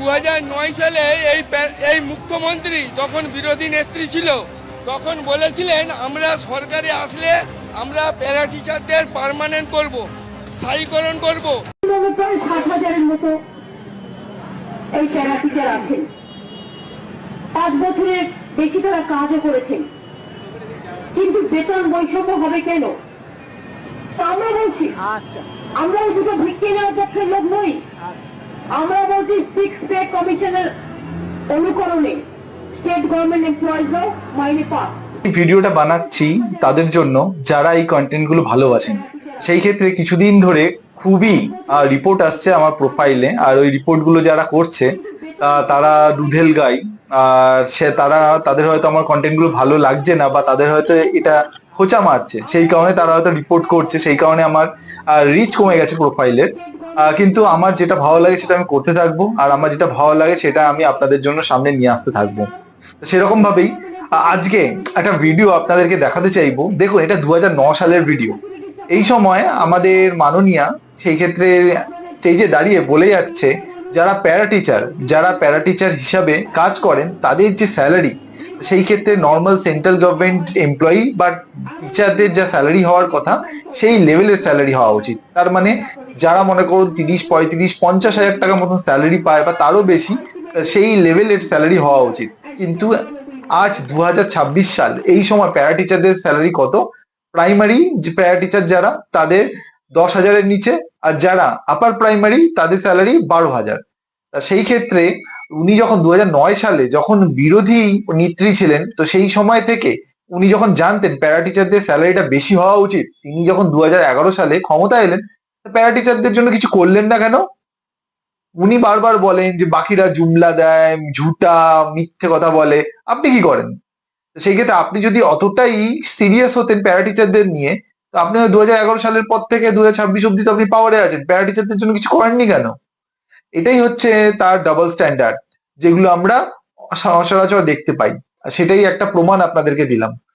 2009 সালে এই মুখ্যমন্ত্রী যখন বিরোধী নেত্রী ছিল তখন বলেছিলেন আমরা সরকারে আসলে আমরা প্যারা টিচারদের পার্মানেন্ট করব, স্থায়ীকরণ করব। 60,000-এর মতো এই প্যারা টিচার আছেন, 5 বছরের বেশি তারা কাজও করেছেন, কিন্তু বেতন বৈষম্য হবে কেন? আমরা বলছি আমরা এই দুটো ভিত্তি নেওয়ার পক্ষের লোক নই। আমরা বলছি 6 পে কমিশনের অনুকরণে স্টেট গভর্নমেন্ট এমপ্লয়িজরাও মাইনে পাক। ভিডিওটা বানাচ্ছি তাদের জন্য যারা এই কন্টেন্ট গুলো ভালোবাসেন। সেই ক্ষেত্রে কিছুদিন ধরে খুবই রিপোর্ট আসছে আমার প্রোফাইলে, আর ওই রিপোর্ট গুলো যারা করছে তারা দুধেল গাই, আর তাদের হয়তো আমার কন্টেন্ট গুলো ভালো লাগছে না, বা তাদের হয়তো এটা খোঁচা মারছে, সেই কারণে তারা হয়তো রিপোর্ট করছে, সেই কারণে আমার রিচ কমে গেছে প্রোফাইলের। কিন্তু আমার যেটা ভালো লাগে সেটা আমি করতে থাকবো, আর আমার যেটা ভালো লাগে সেটা আমি আপনাদের জন্য সামনে নিয়ে আসতে থাকবো। সেরকম ভাবেই আজকে একটা ভিডিও আপনাদেরকে দেখাতে চাইবো। দেখুন, এটা 2009 সালের ভিডিও। এই সময় আমাদের মাননীয়া সেই ক্ষেত্রে স্টেজে দাঁড়িয়ে বলে যাচ্ছে যারা প্যারা টিচার হিসাবে কাজ করেন তাদের যে স্যালারি, সেই ক্ষেত্রে নর্মাল সেন্ট্রাল গভর্নমেন্ট এমপ্লয়ি বা টিচারদের যা স্যালারি হওয়ার কথা সেই লেভেলের স্যালারি হওয়া উচিত। তার মানে যারা মনে করুন 30, 35, 50,000 টাকা মতন স্যালারি পায় বা তারও বেশি, সেই লেভেলের স্যালারি হওয়া উচিত। কিন্তু আজ 2026 সাল, এই সময় প্যারা টিচারদের স্যালারি কত? প্রাইমারি যে প্যারা টিচার যারা, তাদের 10,000-এর নিচে, আর যারা আপার প্রাইমারি তাদের স্যালারি 12,000। সেই ক্ষেত্রে উনি যখন 2009 সালে যখন বিরোধী নেত্রী ছিলেন, তো সেই সময় থেকে উনি যখন জানতেন প্যারা টিচারদের স্যালারিটা বেশি হওয়া উচিত, তিনি যখন 2011 সালে ক্ষমতা এলেন, প্যারা টিচারদের জন্য কিছু করলেন না কেন? উনি বারবার বলেন যে বাকিরা জুমলা দেয়, ঝুটা মিথ্যে কথা বলে, আপনি কি করেন? সেই ক্ষেত্রে আপনি যদি অতটাই সিরিয়াস হতেন প্যারা টিচারদের নিয়ে, তো আপনি 2011 সালের পর থেকে 2026 অব্দি তো আপনি পাওয়ারে আছেন, প্যারা টিচারদের জন্য কিছু করেননি কেন? এটাই হচ্ছে তার ডাবল স্ট্যান্ডার্ড, যেগুলো আমরা সচরাচর দেখতে পাই। আর সেটাই একটা প্রমাণ আপনাদেরকে দিলাম।